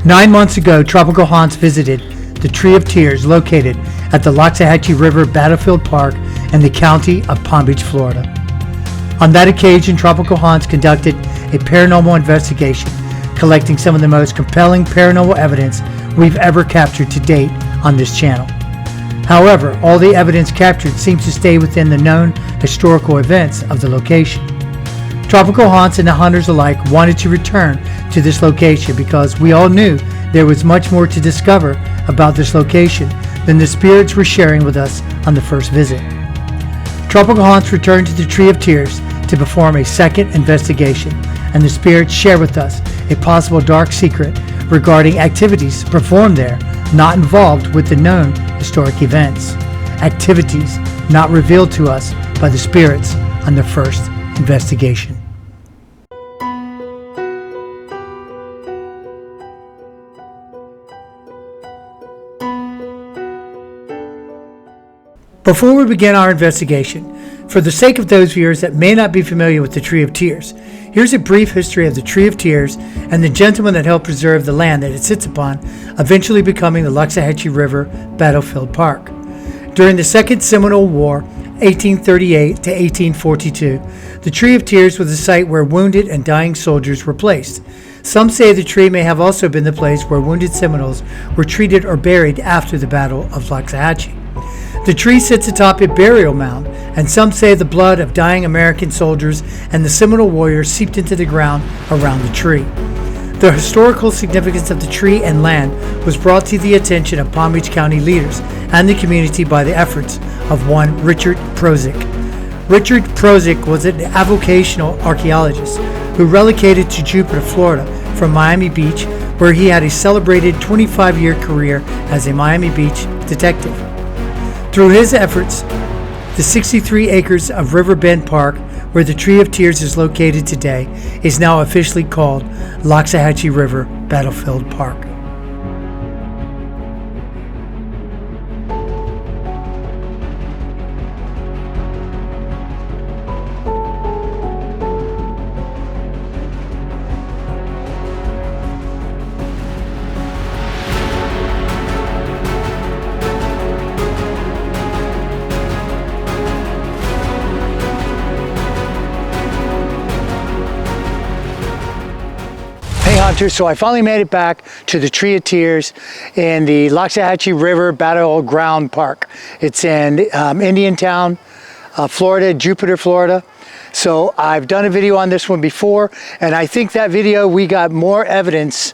9 months ago, Tropical Haunts visited the Tree of Tears located at the Loxahatchee River Battleground Park in the county of Palm Beach, Florida. On that occasion, Tropical Haunts conducted a paranormal investigation, collecting some of the most compelling paranormal evidence we've ever captured to date on this channel. However, all the evidence captured seems to stay within the known historical events of the location. Tropical Haunts and the hunters alike wanted to return to this location because we all knew there was much more to discover about this location than the spirits were sharing with us on the first visit. Tropical Haunts returned to the Tree of Tears to perform a second investigation, and the spirits share with us a possible dark secret regarding activities performed there not involved with the known historic events, activities not revealed to us by the spirits on the first investigation. Before we begin our investigation, for the sake of those viewers that may not be familiar with the Tree of Tears, here's a brief history of the Tree of Tears and the gentleman that helped preserve the land that it sits upon, eventually becoming the Loxahatchee River Battleground Park. During the Second Seminole War, 1838 to 1842, the Tree of Tears was the site where wounded and dying soldiers were placed. Some say the tree may have also been the place where wounded Seminoles were treated or buried after the Battle of Loxahatchee. The tree sits atop a burial mound, and some say the blood of dying American soldiers and the Seminole warriors seeped into the ground around the tree. The historical significance of the tree and land was brought to the attention of Palm Beach County leaders and the community by the efforts of one Richard Prozick. Richard Prozick was an avocational archaeologist who relocated to Jupiter, Florida from Miami Beach, where he had a celebrated 25-year career as a Miami Beach detective. Through his efforts, the 63 acres of Riverbend Park, where the Tree of Tears is located today, is now officially called Loxahatchee River Battleground Park. So I finally made it back to the Tree of Tears in the Loxahatchee River Battleground Park. It's in Indiantown, Florida, Jupiter, Florida. So I've done a video on this one before, and I think that video we got more evidence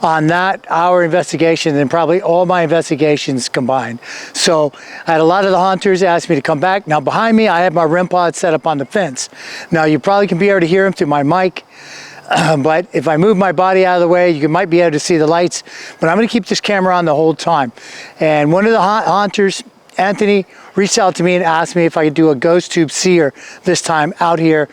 on that, our investigation, than probably all my investigations combined. So I had a lot of the hunters ask me to come back. Now behind me I have my REM pod set up on the fence. Now you probably can be able to hear them through my mic. But if I move my body out of the way, you might be able to see the lights. But I'm going to keep this camera on the whole time. And one of the hunters, Anthony, reached out to me and asked me if I could do a ghost tube seer this time out here.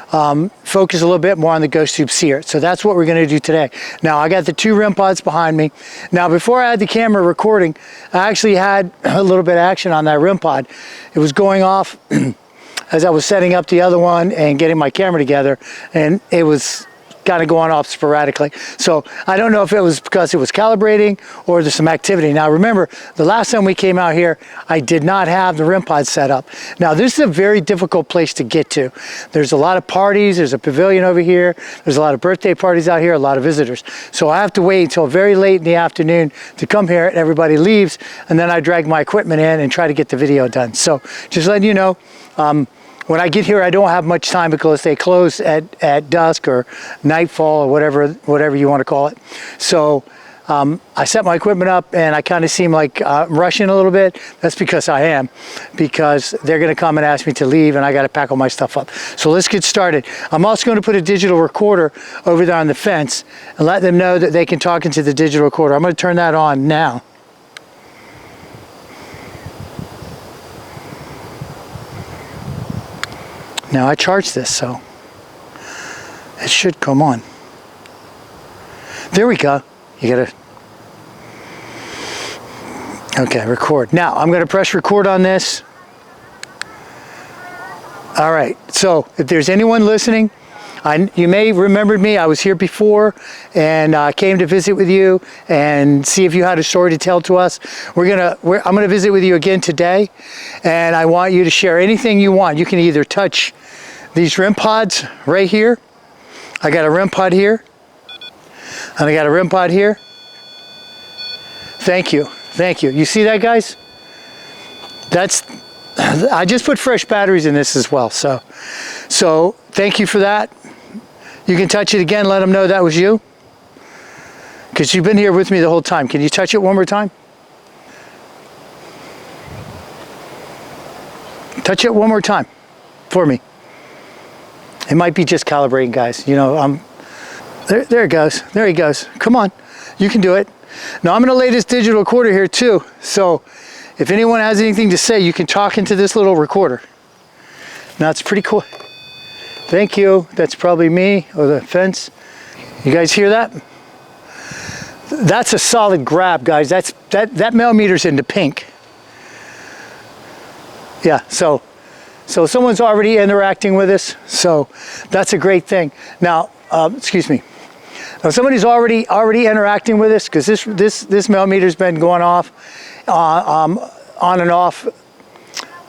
Focus a little bit more on the ghost tube seer. So that's what we're going to do today. Now I got the two REM pods behind me. Now before I had the camera recording, I actually had a little bit of action on that REM pod. It was going off as I was setting up the other one and getting my camera together, and it was kind of going off sporadically. So I don't know if it was because it was calibrating or there's some activity. Now remember, the last time we came out here, I did not have the REM pod set up. Now this is a very difficult place to get to. There's a lot of parties, there's a pavilion over here, there's a lot of birthday parties out here, a lot of visitors. So I have to wait until very late in the afternoon to come here, and everybody leaves, and then I drag my equipment in and try to get the video done. So just letting you know, when I get here, I don't have much time because they close at dusk or nightfall or whatever you want to call it. So I set my equipment up, and I kind of seem like I'm rushing a little bit. That's because I am, because they're going to come and ask me to leave, and I got to pack all my stuff up. So let's get started. I'm also going to put a digital recorder over there on the fence and let them know that they can talk into the digital recorder. I'm going to turn that on now. Now I charged this, so it should come on. There we go. You gotta, okay, record. Now I'm gonna press record on this. All right, so if there's anyone listening, You may remember me. I was here before and came to visit with you and see if you had a story to tell to us. I'm gonna visit with you again today, and I want you to share anything you want. You can either touch these REM pods right here. I got a REM pod here, and I got a REM pod here. Thank you, thank you. You see that, guys? I just put fresh batteries in this as well, so thank you for that. You can touch it again, let them know that was you, because you've been here with me the whole time. Can you touch it one more time? Touch it one more time for me. It might be just calibrating, guys. You know, there it goes. There he goes. Come on, you can do it. Now I'm going to lay this digital recorder here too, so if anyone has anything to say, you can talk into this little recorder. Now it's pretty cool. Thank you. That's probably me or the fence. You guys hear that? That's a solid grab, guys. That millimeter's into pink. Yeah, so someone's already interacting with us, so that's a great thing. Now, excuse me. Now somebody's already interacting with us, because this millimeter's been going off on and off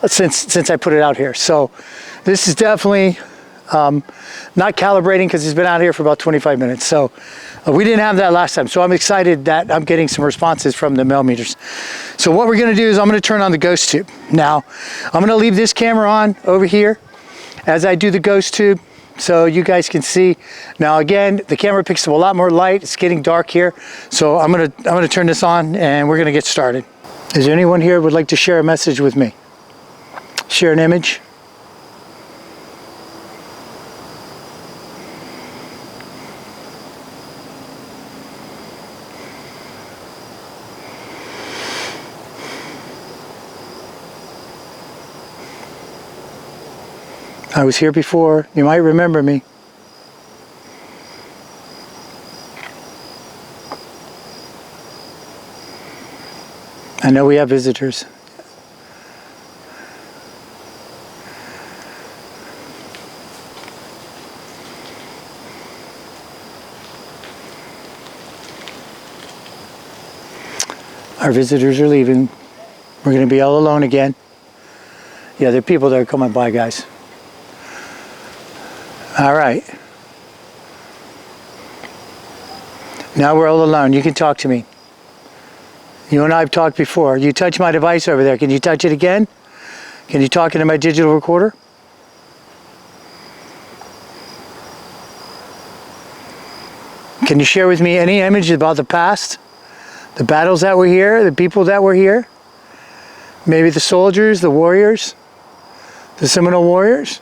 since I put it out here. So this is definitely not calibrating, because it's been out here for about 25 minutes. So we didn't have that last time. So I'm excited that I'm getting some responses from the millimeters. So what we're going to do is I'm going to turn on the ghost tube. Now I'm going to leave this camera on over here as I do the ghost tube, so you guys can see. Now again, the camera picks up a lot more light. It's getting dark here, so I'm gonna turn this on and we're gonna get started. Is there anyone here who would like to share a message with me? Share an image? I was here before. You might remember me. I know we have visitors. Our visitors are leaving. We're going to be all alone again. Yeah, there are people that are coming by, guys. All right. Now we're all alone. You can talk to me. You and I have talked before. You touch my device over there. Can you touch it again? Can you talk into my digital recorder? Can you share with me any image about the past? The battles that were here, the people that were here? Maybe the soldiers, the warriors, the Seminole warriors?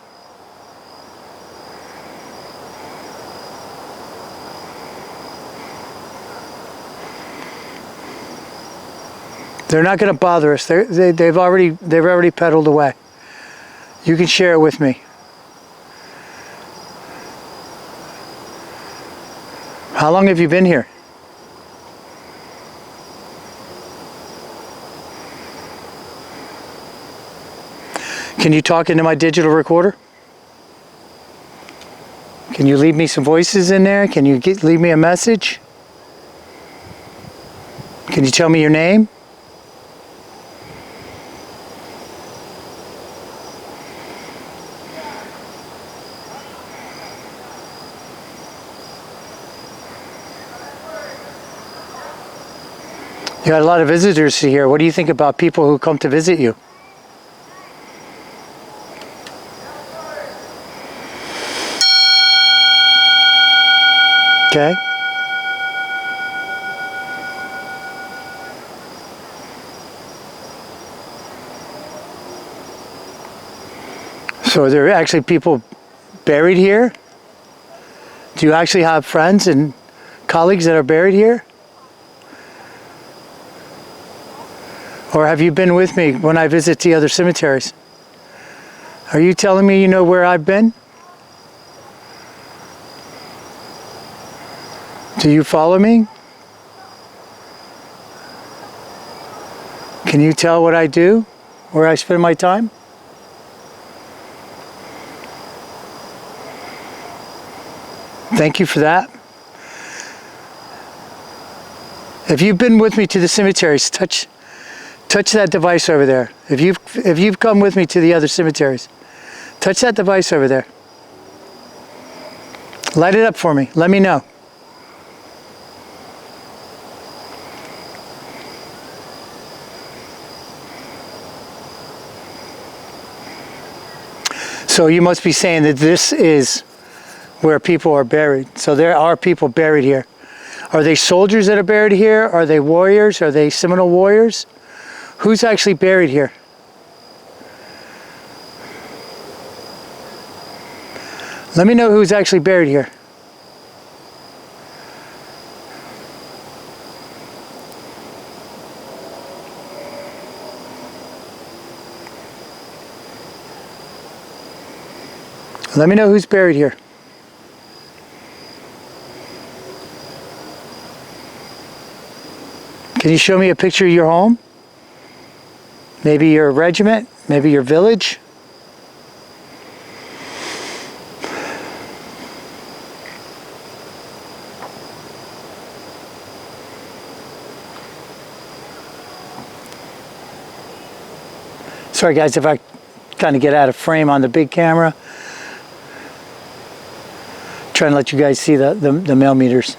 They're not going to bother us. They've already pedaled away. You can share it with me. How long have you been here? Can you talk into my digital recorder? Can you leave me some voices in there? Can you leave me a message? Can you tell me your name? You got a lot of visitors here. What do you think about people who come to visit you? Okay. So are there actually people buried here? Do you actually have friends and colleagues that are buried here? Or have you been with me when I visit the other cemeteries? Are you telling me you know where I've been? Do you follow me? Can you tell what I do, where I spend my time? Thank you for that. If you've been with me to the cemeteries, touch that device over there. If you've come with me to the other cemeteries, touch that device over there. Light it up for me. Let me know. So you must be saying that this is where people are buried. So there are people buried here. Are they soldiers that are buried here? Are they warriors? Are they Seminole warriors? Who's actually buried here? Let me know who's actually buried here. Let me know who's buried here. Can you show me a picture of your home? Maybe your regiment, maybe your village. Sorry guys if I kind of get out of frame on the big camera. Trying to let you guys see the millimeters.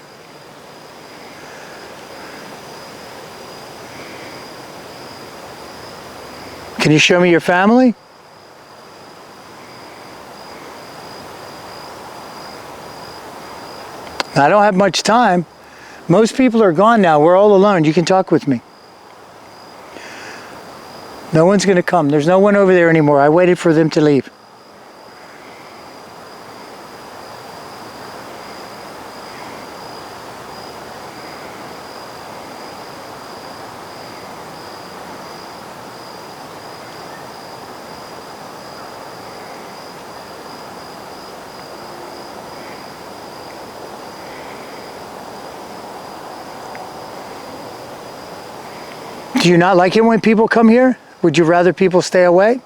Can you show me your family? I don't have much time. Most people are gone now. We're all alone. You can talk with me. No one's going to come. There's no one over there anymore. I waited for them to leave. Do you not like it when people come here? Would you rather people stay away?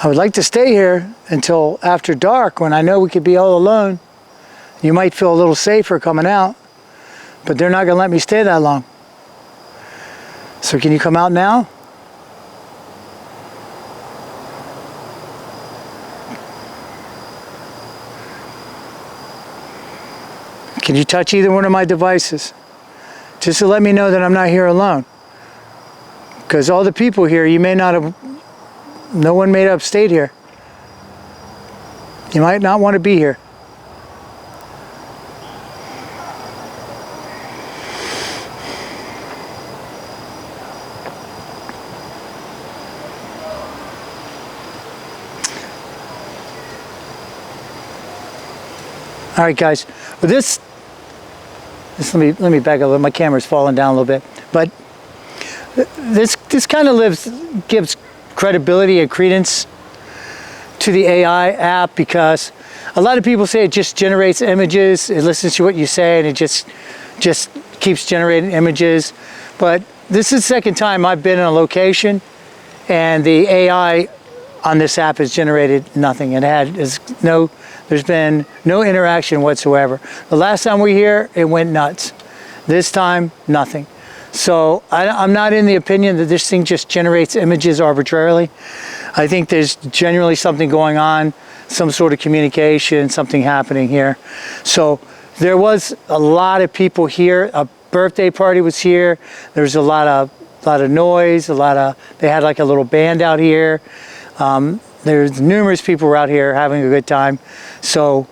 I would like to stay here until after dark when I know we could be all alone. You might feel a little safer coming out, but they're not going to let me stay that long. So can you come out now? Can you touch either one of my devices? Just to let me know that I'm not here alone. Because all the people here, you may not have, no one may have stayed here. You might not want to be here. All right, guys. Well, this let me back up. My camera's falling down a little bit, but this kind of gives credibility and credence to the AI app because a lot of people say it just generates images. It listens to what you say and it just keeps generating images. But this is the second time I've been in a location and the AI on this app has generated nothing. There's been no interaction whatsoever. The last time we were here, it went nuts. This time, nothing. So I'm not in the opinion that this thing just generates images arbitrarily. I think there's generally something going on, some sort of communication, something happening here. So there was a lot of people here. A birthday party was here. There was a lot of noise. They had like a little band out here. There's numerous people were out here having a good time. So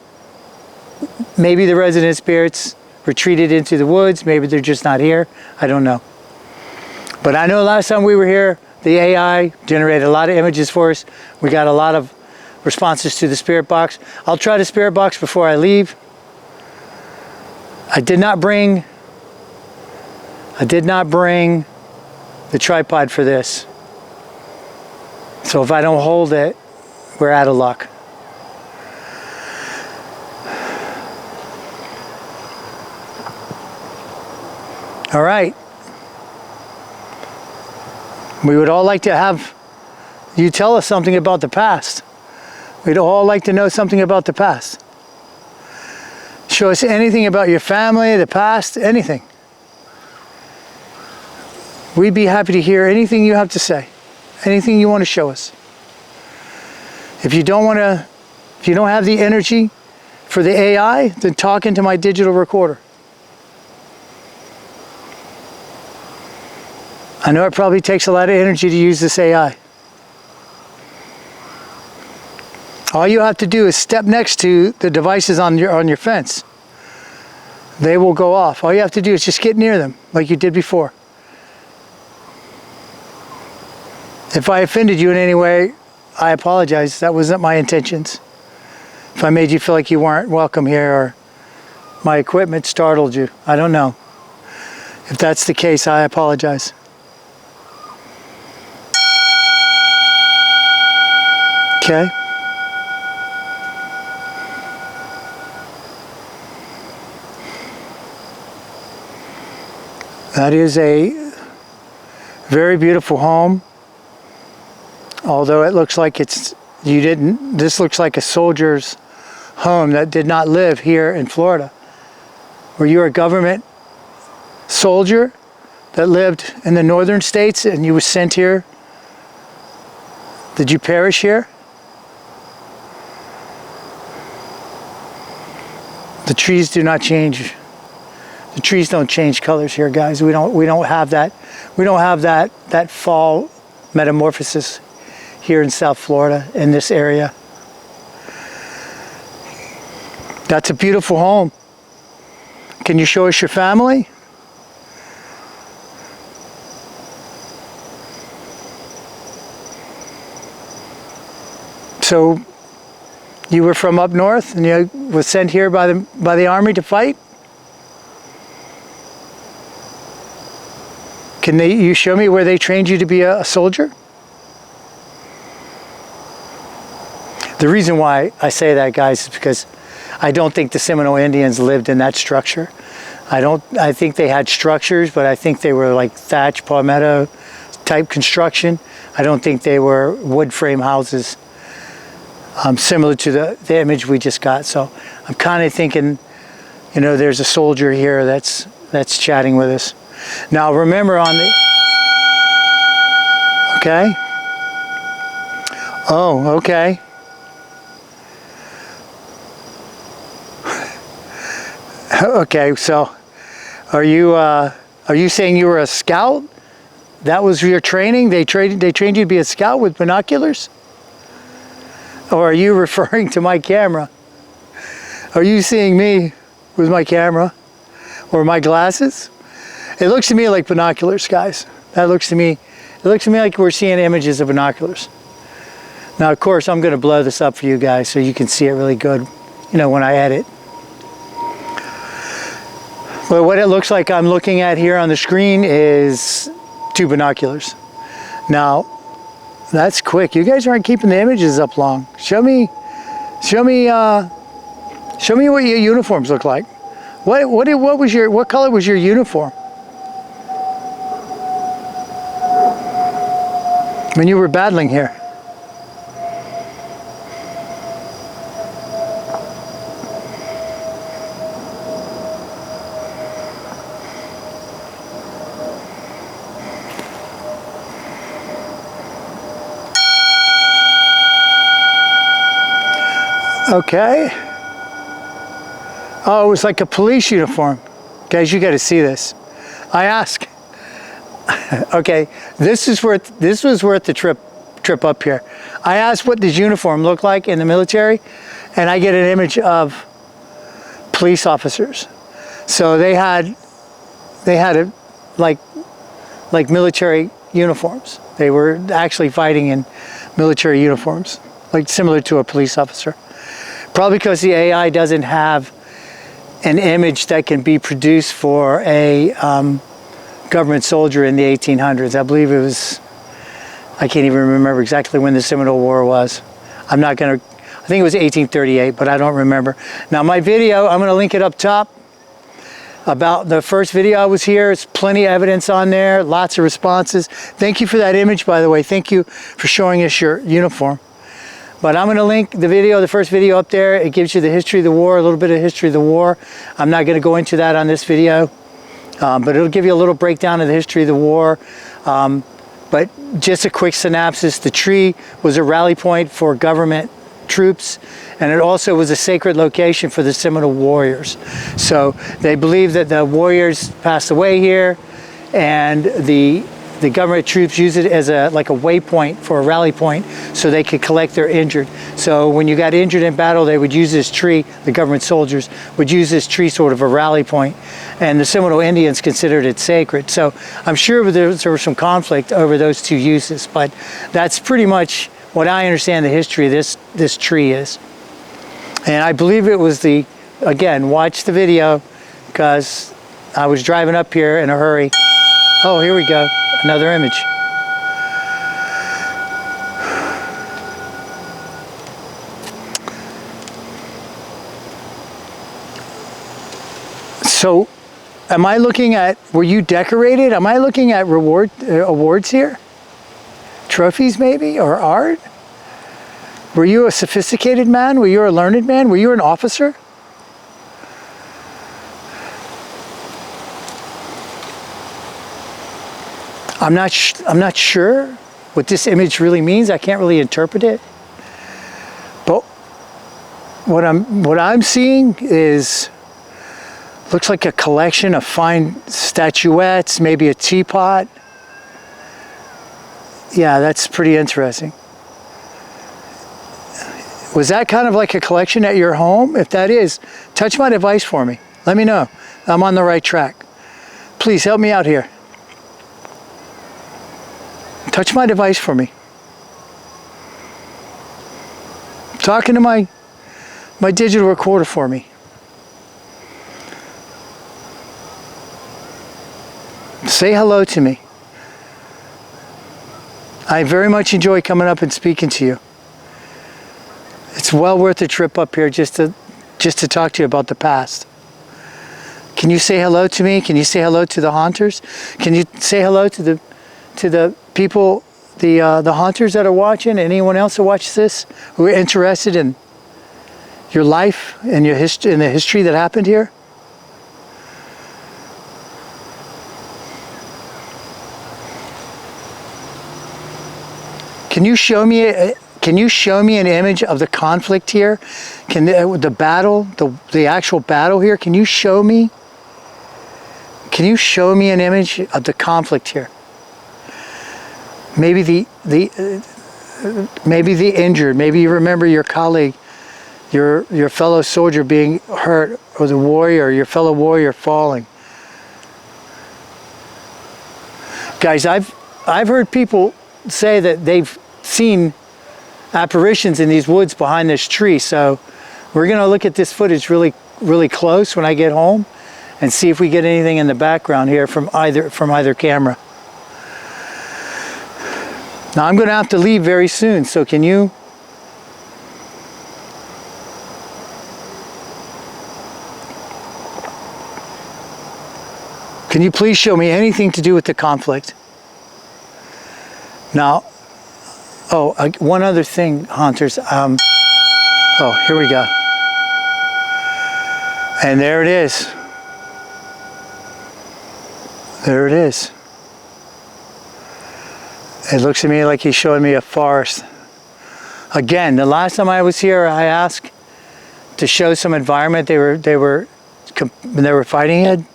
maybe the resident spirits retreated into the woods. Maybe they're just not here. I don't know. But I know last time we were here, the AI generated a lot of images for us. We got a lot of responses to the spirit box. I'll try the spirit box before I leave. I did not bring the tripod for this. So if I don't hold it, we're out of luck. All right. We would all like to have you tell us something about the past. We'd all like to know something about the past. Show us anything about your family, the past, anything. We'd be happy to hear anything you have to say, anything you want to show us. If you don't have the energy for the AI, then talk into my digital recorder. I know it probably takes a lot of energy to use this AI. All you have to do is step next to the devices on your fence. They will go off. All you have to do is just get near them like you did before. If I offended you in any way, I apologize. That wasn't my intentions. If I made you feel like you weren't welcome here or my equipment startled you, I don't know. If that's the case, I apologize. Okay. That is a very beautiful home. Although it looks like this looks like a soldier's home that did not live here in Florida. Were you a government soldier that lived in the northern states and you were sent here? Did you perish here? The trees do not change. The trees don't change colors here, guys. We don't have that. We don't have that fall metamorphosis here in South Florida in this area. That's a beautiful home. Can you show us your family? So you were from up north and you were sent here by the Army to fight? Can you show me where they trained you to be a soldier? The reason why I say that, guys, is because I don't think the Seminole Indians lived in that structure. I think they had structures, but I think they were like thatch, palmetto type construction. I don't think they were wood frame houses, similar to the image we just got. So I'm kind of thinking, there's a soldier here that's chatting with us. Now remember okay. Oh, okay. Okay, so are you saying you were a scout? That was your training? They trained you to be a scout with binoculars? Or are you referring to my camera? Are you seeing me with my camera or my glasses? It looks to me like binoculars, guys. It looks to me like we're seeing images of binoculars. Now, of course, I'm going to blow this up for you guys so you can see it really good, when I edit. But what it looks like I'm looking at here on the screen is 2 binoculars. Now, that's quick. You guys aren't keeping the images up long. Show me what your uniforms look like. What color was your uniform when you were battling here? Okay. Oh, it was like a police uniform. Guys, you got to see this. I ask. Okay, this was worth the trip up here. I asked what this uniform looked like in the military, and I get an image of police officers. So they had like military uniforms. They were actually fighting in military uniforms, like similar to a police officer. Probably because the AI doesn't have an image that can be produced for a government soldier in the 1800s. I believe I can't even remember exactly when the Seminole War was. I think it was 1838, but I don't remember. Now my video, I'm going to link it up top. about the first video I was here. It's plenty of evidence on there, lots of responses. Thank you for that image, by the way. Thank you for showing us your uniform. But I'm going to link the video, the first video up there. It gives you the history of the war, a little bit of history of the war. I'm not going to go into that on this video, but it'll give you a little breakdown of the history of the war. But just a quick synopsis, the tree was a rally point for government troops, and it also was a sacred location for the Seminole warriors. So they believe that the warriors passed away here, and the government troops use it as like a waypoint for a rally point so they could collect their injured. So when you got injured in battle, they would use this tree, the government soldiers would use this tree sort of a rally point, and the Seminole Indians considered it sacred. So I'm sure there was some conflict over those two uses, but that's pretty much what I understand the history of this tree is. And I believe it was again, watch the video, because I was driving up here in a hurry. Oh, here we go. Another image. So, am I looking at, were you decorated? Am I looking at awards here? Trophies maybe, or art? Were you a sophisticated man? Were you a learned man? Were you an officer? I'm not sure what this image really means. I can't really interpret it. But what I'm seeing is, looks like a collection of fine statuettes, maybe a teapot. Yeah, that's pretty interesting. Was that kind of like a collection at your home? If that is, touch my device for me. Let me know I'm on the right track. Please help me out here. Touch my device for me. Talking to my digital recorder for me. Say hello to me. I very much enjoy coming up and speaking to you. It's well worth the trip up here just to talk to you about the past. Can you say hello to me? Can you say hello to the haunters? Can you say hello to the people, the haunters that are watching, anyone else that watches this who are interested in your life and your history and the history that happened here? Can you show me an image of the conflict here? Can the battle, the actual battle here? Can you show me an image of the conflict here? Maybe the injured. Maybe you remember your colleague, your fellow soldier being hurt, or the warrior, your fellow warrior falling. Guys, I've heard people say that they've seen apparitions in these woods behind this tree. So we're going to look at this footage really, really close when I get home and see if we get anything in the background here from either camera. Now I'm going to have to leave very soon, so can you please show me anything to do with the conflict? Now, one other thing, haunters. Oh, here we go. And there it is. There it is. It looks to me like he's showing me a forest. Again, the last time I was here, I asked to show some environment they were fighting in,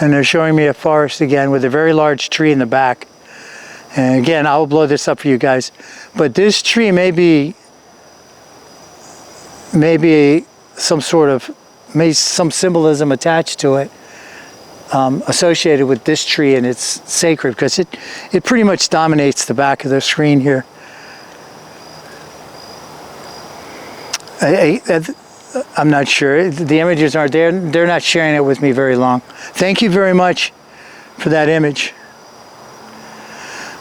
and they're showing me a forest again with a very large tree in the back. And again, I will blow this up for you guys. But this tree may be some symbolism attached to it, associated with this tree, and it's sacred because it pretty much dominates the back of the screen here. I'm not sure. The images aren't there. They're not sharing it with me very long. Thank you very much for that image.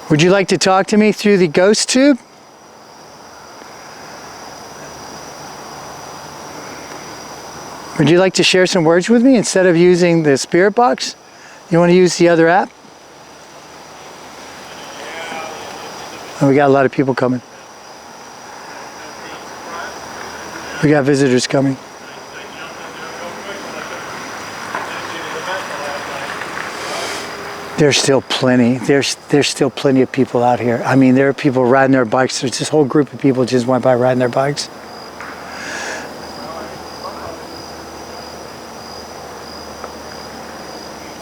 Would you like to talk to me through the ghost tube? Would you like to share some words with me instead of using the spirit box? You want to use the other app? Oh, we got a lot of people coming. We got visitors coming. There's still plenty. There's still plenty of people out here. I mean, there are people riding their bikes. There's this whole group of people just went by riding their bikes.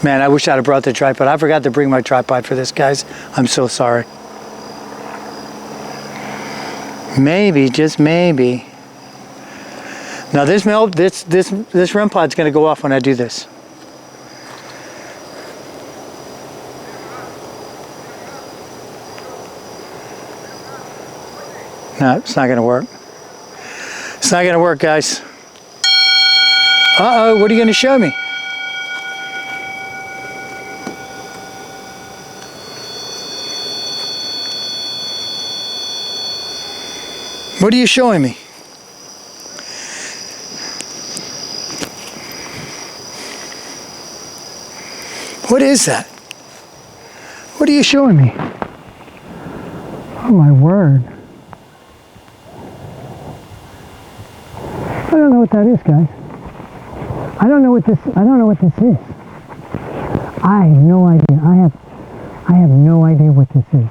Man, I wish I'd have brought the tripod. I forgot to bring my tripod for this, guys. I'm so sorry. Maybe, just maybe. Now this REM pod's going to go off when I do this. No, it's not going to work. It's not going to work, guys. Uh-oh, what are you going to show me? What are you showing me? What is that? What are you showing me? Oh my word. I don't know what that is, guys. I don't know what this is. I have no idea. I have no idea what this is.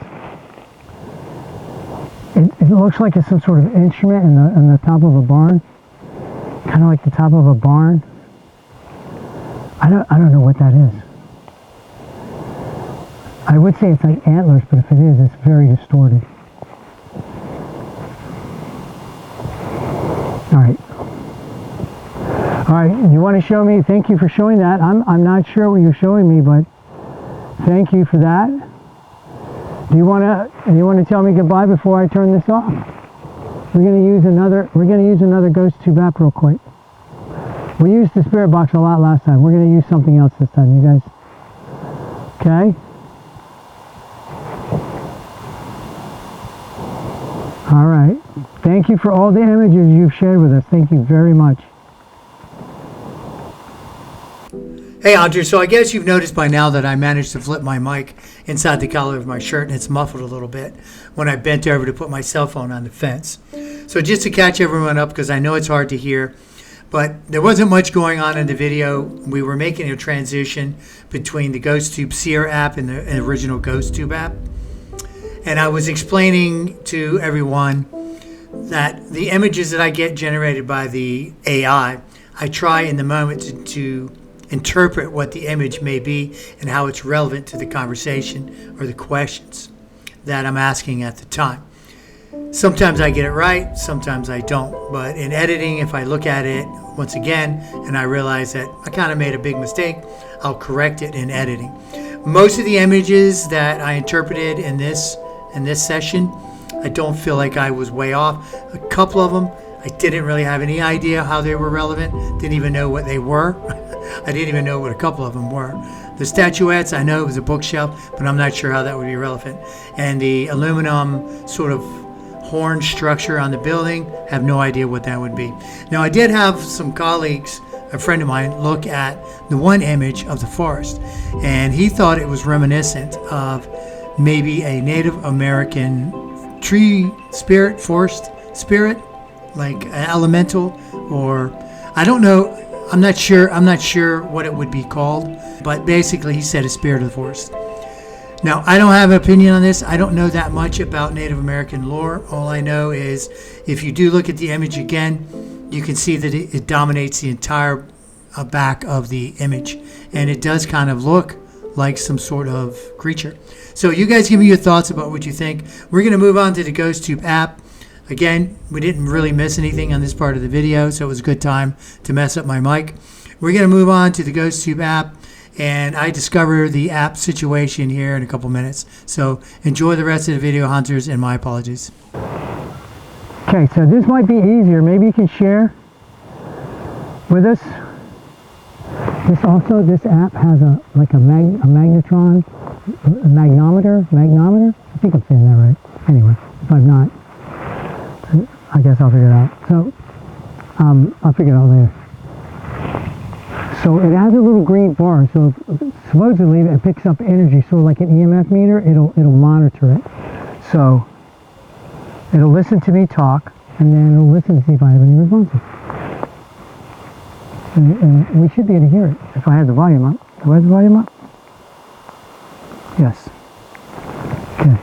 It looks like it's some sort of instrument in the top of a barn. Kind of like the top of a barn. I don't know what that is. I would say it's like antlers, but if it is, it's very distorted. All right, you want to show me? Thank you for showing that. I'm not sure what you're showing me, but thank you for that. Do you want to tell me goodbye before I turn this off? We're going to use another ghost tube app real quick. We used the spirit box a lot last time. We're going to use something else this time, you guys. Okay? All right. Thank you for all the images you've shared with us. Thank you very much. Hey, Audrey, so I guess you've noticed by now that I managed to flip my mic inside the collar of my shirt, and it's muffled a little bit when I bent over to put my cell phone on the fence. So just to catch everyone up, because I know it's hard to hear, but there wasn't much going on in the video. We were making a transition between the GhostTube Seer app and the original GhostTube app. And I was explaining to everyone that the images that I get generated by the AI, I try in the moment to interpret what the image may be and how it's relevant to the conversation or the questions that I'm asking at the time. Sometimes I get it right, sometimes I don't. But in editing, if I look at it once again and I realize that I kind of made a big mistake, I'll correct it in editing. Most of the images that I interpreted in this session, I don't feel like I was way off. A couple of them, I didn't really have any idea how they were relevant, didn't even know what they were. I didn't even know what a couple of them were. The statuettes, I know it was a bookshelf, but I'm not sure how that would be relevant. And the aluminum sort of horn structure on the building, have no idea what that would be. Now, I did have some colleagues, a friend of mine, look at the one image of the forest, and he thought it was reminiscent of maybe a Native American tree spirit, forest spirit, like an elemental, or I don't know. I'm not sure what it would be called, but basically he said a spirit of the forest. Now, I don't have an opinion on this. I don't know that much about Native American lore. All I know is if you do look at the image again, you can see that it dominates the entire back of the image, and it does kind of look like some sort of creature. So you guys give me your thoughts about what you think. We're going to move on to the GhostTube app. Again, we didn't really miss anything on this part of the video, so it was a good time to mess up my mic. We're going to move on to the GhostTube app, and I discover the app situation here in a couple minutes. So enjoy the rest of the video, hunters, and my apologies. Okay, so this might be easier. Maybe you can share with us. This app has a magnetron, a magnometer. I think I'm saying that right. Anyway, if I'm not, I guess I'll figure it out. So, I'll figure it out later. So it has a little green bar, so supposedly it picks up energy. So like an EMF meter, it'll monitor it. So it'll listen to me talk, and then it'll listen to see if I have any responses. And we should be able to hear it if I have the volume up. Do I have the volume up? Yes. Okay.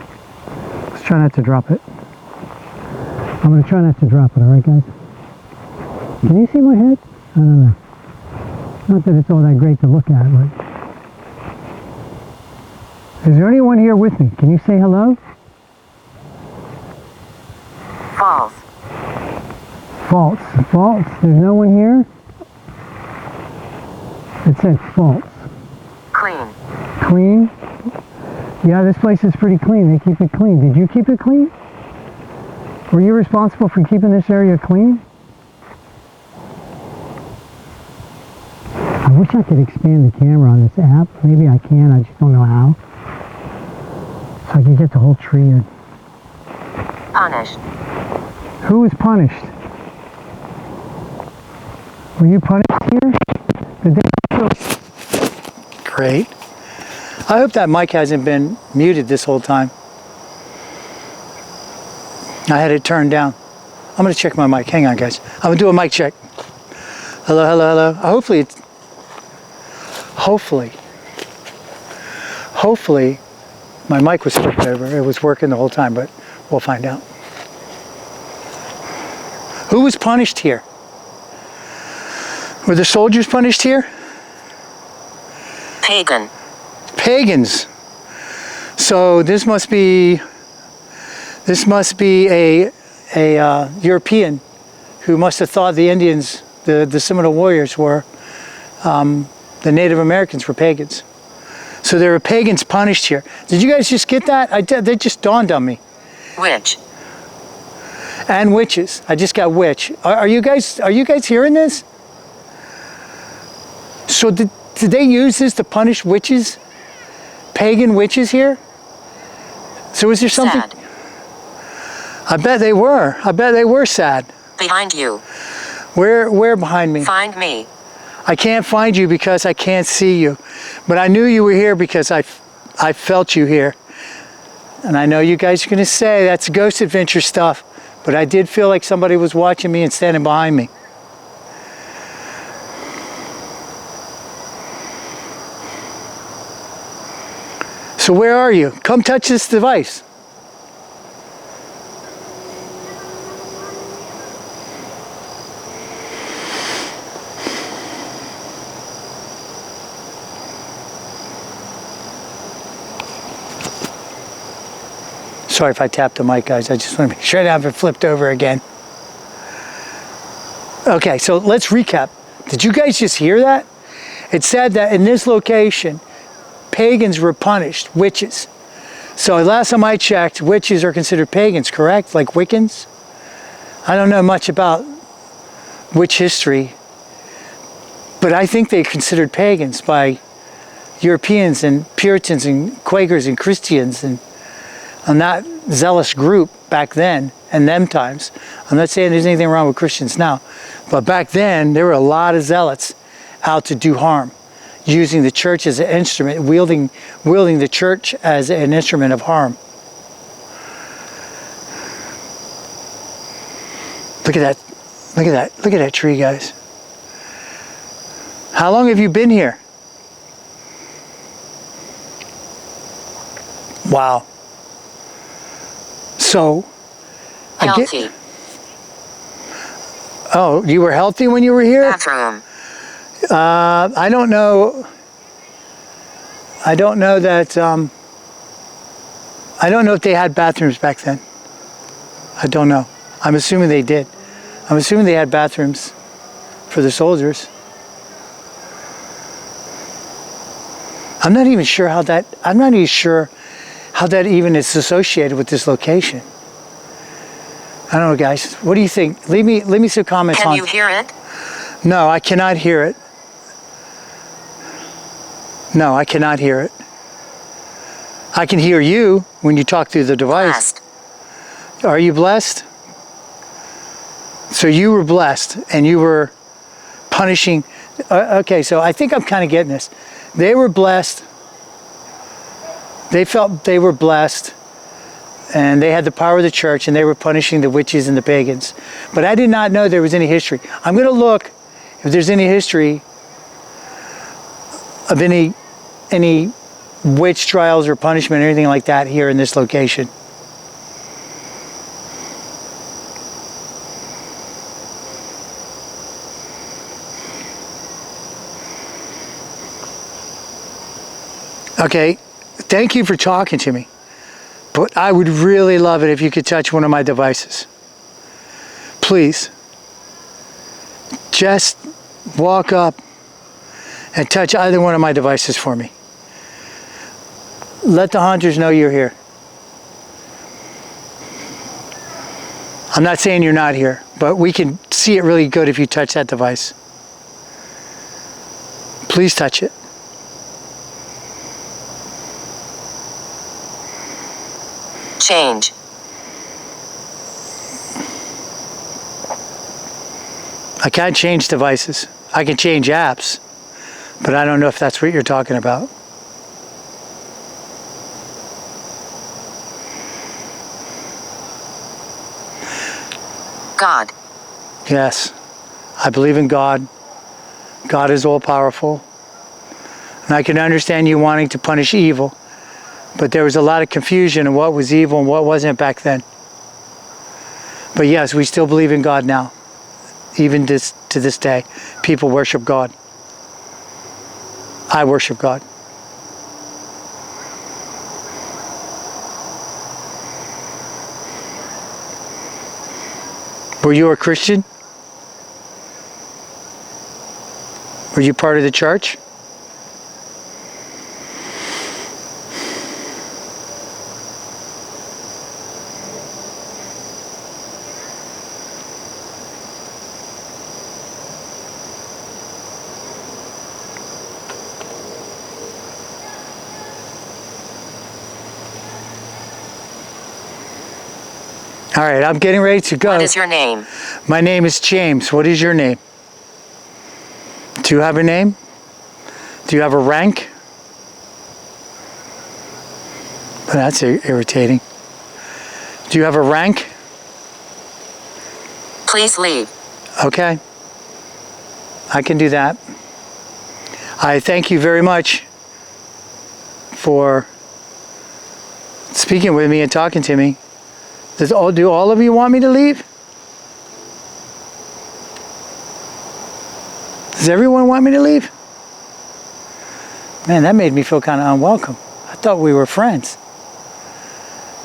Let's try not to drop it. I'm going to try not to drop it, alright guys? Can you see my head? I don't know. Not that it's all that great to look at, but... Is there anyone here with me? Can you say hello? False. False. False. There's no one here? It said false. Clean. Clean? Yeah, this place is pretty clean. They keep it clean. Did you keep it clean? Were you responsible for keeping this area clean? I wish I could expand the camera on this app. Maybe I can, I just don't know how. So I can get the whole tree in. Punished. Who was punished? Were you punished here? Did they... Great. I hope that mic hasn't been muted this whole time. I had it turned down. I'm going to check my mic. Hang on, guys. I'm going to do a mic check. Hello, hello, hello. Hopefully, my mic was flipped over. It was working the whole time, but we'll find out. Who was punished here? Were the soldiers punished here? Pagan. Pagans. So this must be a European who must have thought the Indians, the Seminole warriors, were the Native Americans were pagans. So there were pagans punished here. Did you guys just get that? That just dawned on me. Witch. And witches. I just got witch. Are you guys hearing this? So did they use this to punish witches? Pagan witches here? So is there something? Sad. I bet they were. I bet they were sad. Behind you. Where behind me? Find me. I can't find you because I can't see you. But I knew you were here because I felt you here. And I know you guys are going to say that's ghost adventure stuff. But I did feel like somebody was watching me and standing behind me. So where are you? Come touch this device. Sorry if I tapped the mic, guys. I just want to make sure I haven't flipped over again. Okay, so let's recap. Did you guys just hear that? It said that in this location, pagans were punished, witches. So last time I checked, witches are considered pagans, correct? Like Wiccans? I don't know much about witch history, but I think they're considered pagans by Europeans and Puritans and Quakers and Christians and that zealous group back then and them times. I'm not saying there's anything wrong with Christians now, but back then there were a lot of zealots out to do harm, using the church as an instrument, wielding the church as an instrument of harm. Look at that, look at that, look at that tree, guys. How long have you been here? Wow. So, Healthy. Oh, you were healthy when you were here? Bathroom. I don't know. I don't know that. I don't know if they had bathrooms back then. I don't know. I'm assuming they did. I'm assuming they had bathrooms for the soldiers. I'm not even sure how that. I'm not even sure how that even is associated with this location. I don't know, guys. What do you think? Leave me some comments on. Can you hear it? No, I cannot hear it. No, I cannot hear it. I can hear you when you talk through the device. Blessed. Are you blessed? So you were blessed and you were punishing Okay, so I think I'm kind of getting this. They were blessed. They felt they were blessed, and they had the power of the church, and they were punishing the witches and the pagans. But I did not know there was any history. I'm going to look if there's any history of any witch trials or punishment or anything like that here in this location. Okay, thank you for talking to me. But I would really love it if you could touch one of my devices. Please. Just walk up and touch either one of my devices for me. Let the hunters know you're here. I'm not saying you're not here, but we can see it really good if you touch that device. Please touch it. Change. I can't change devices. I can change apps, but I don't know if that's what you're talking about. God. Yes, I believe in God. God is all powerful. And I can understand you wanting to punish evil, but there was a lot of confusion in what was evil and what wasn't back then. But yes, we still believe in God now. Even to this day, people worship God. I worship God. Were you a Christian? Were you part of the church? All right, I'm getting ready to go. What is your name? My name is James. What is your name? Do you have a name? Do you have a rank? But that's irritating. Do you have a rank? Please leave. Okay. I can do that. I thank you very much for speaking with me and talking to me. Do all of you want me to leave? Does everyone want me to leave? Man, that made me feel kind of unwelcome. I thought we were friends.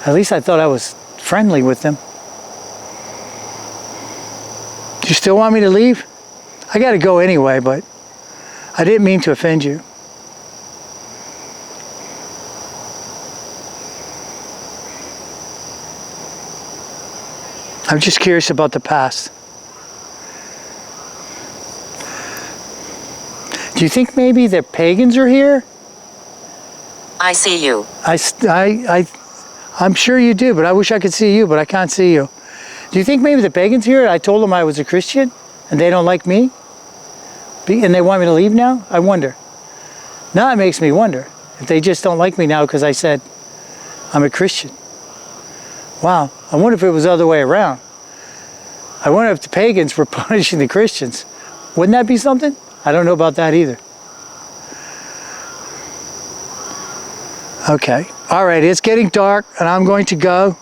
At least I thought I was friendly with them. Do you still want me to leave? I got to go anyway, but I didn't mean to offend you. I'm just curious about the past. Do you think maybe the pagans are here? I see you. I'm sure you do, but I wish I could see you, but I can't see you. Do you think maybe the pagans here? I told them I was a Christian, and they don't like me? And they want me to leave now? I wonder. Now it makes me wonder if they just don't like me now because I said I'm a Christian. Wow, I wonder if it was the other way around. I wonder if the pagans were punishing the Christians. Wouldn't that be something? I don't know about that either. Okay, all right, it's getting dark and I'm going to go.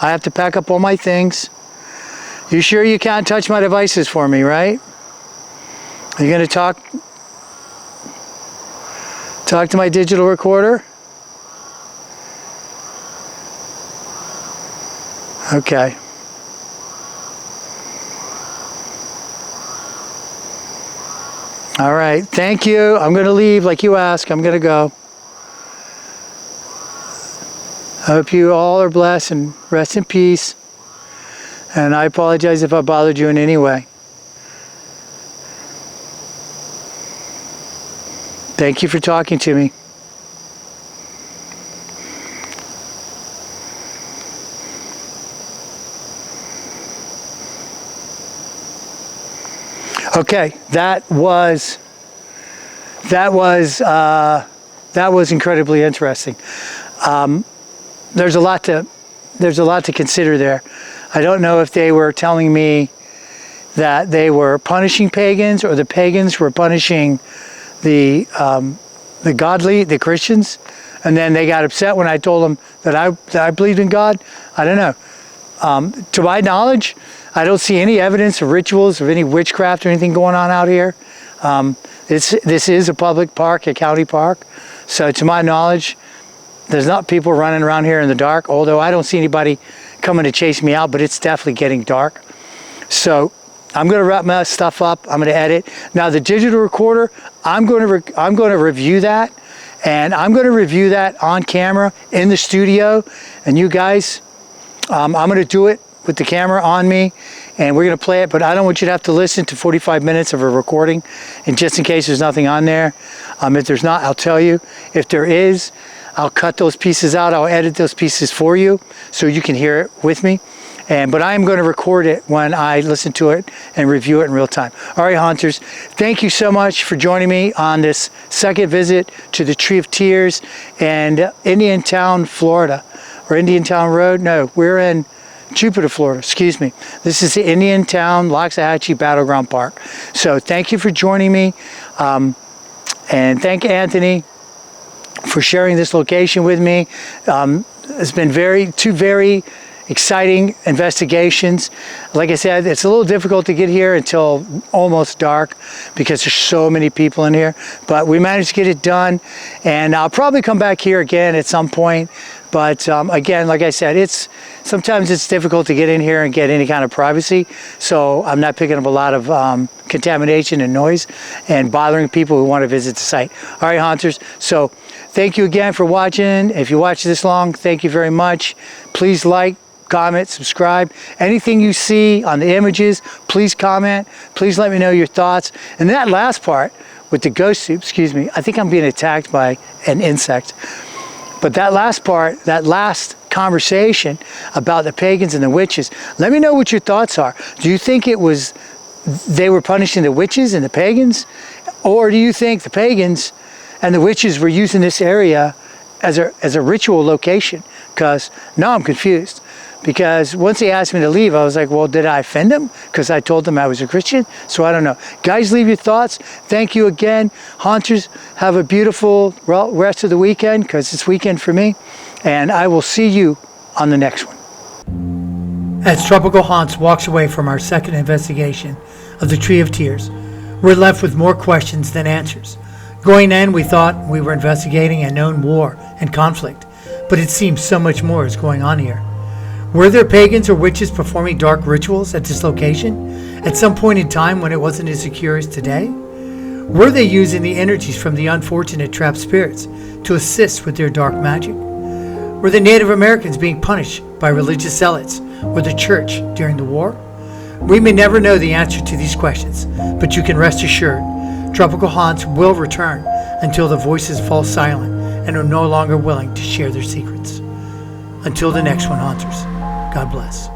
I have to pack up all my things. You sure you can't touch my devices for me, right? Are you going to talk to my digital recorder? Okay. All right, thank you. I'm going to leave like you asked. I'm going to go. I hope you all are blessed and rest in peace. And I apologize if I bothered you in any way. Thank you for talking to me. Okay, that was that was incredibly interesting. There's a lot to consider there. I don't know if they were telling me that they were punishing pagans or the pagans were punishing the godly, the Christians, and then they got upset when I told them that I believed in God. I don't know. To my knowledge, I don't see any evidence of rituals, of any witchcraft or anything going on out here. This is a public park, a county park. So to my knowledge, there's not people running around here in the dark, although I don't see anybody coming to chase me out, but it's definitely getting dark. So I'm going to wrap my stuff up. I'm going to edit. Now the digital recorder, I'm going to review that, and I'm going to review that on camera in the studio. And you guys, I'm going to do it with the camera on me, and we're going to play it, but I don't want you to have to listen to 45 minutes of a recording, and just in case there's nothing on there. If there's not, I'll tell you. If there is, I'll cut those pieces out. I'll edit those pieces for you so you can hear it with me. But I am going to record it when I listen to it and review it in real time. All right, Hunters, thank you so much for joining me on this second visit to the Tree of Tears and Indiantown, Florida. Or Indiantown Road? No, we're in Jupiter, Florida, excuse me. This is the Indiantown Loxahatchee Battleground Park. So thank you for joining me. And thank Anthony for sharing this location with me. It's been two very exciting investigations. Like I said, it's a little difficult to get here until almost dark because there's so many people in here, but we managed to get it done, and I'll probably come back here again at some point. But again, like I said, sometimes it's difficult to get in here and get any kind of privacy, so I'm not picking up a lot of contamination and noise and bothering people who want to visit the site. All right, Hunters, so thank you again for watching. If you watched this long, thank you very much. Please like, comment, subscribe. Anything you see on the images, please comment. Please let me know your thoughts. And that last part with the ghost soup, excuse me, I think I'm being attacked by an insect. But that last part, that last conversation about the pagans and the witches, let me know what your thoughts are. Do you think they were punishing the witches and the pagans? Or do you think the pagans and the witches were using this area as a ritual location? Because now I'm confused. Because once they asked me to leave, I was like, well, did I offend them? Because I told them I was a Christian? So I don't know. Guys, leave your thoughts. Thank you again. Hunters, have a beautiful rest of the weekend, because it's weekend for me. And I will see you on the next one. As Tropical Haunts walks away from our second investigation of the Tree of Tears, we're left with more questions than answers. Going in, we thought we were investigating a known war and conflict, but it seems so much more is going on here. Were there pagans or witches performing dark rituals at this location at some point in time when it wasn't as secure as today? Were they using the energies from the unfortunate trapped spirits to assist with their dark magic? Were the Native Americans being punished by religious zealots or the church during the war? We may never know the answer to these questions, but you can rest assured, Tropical Haunts will return until the voices fall silent and are no longer willing to share their secrets. Until the next one, Haunters, God bless.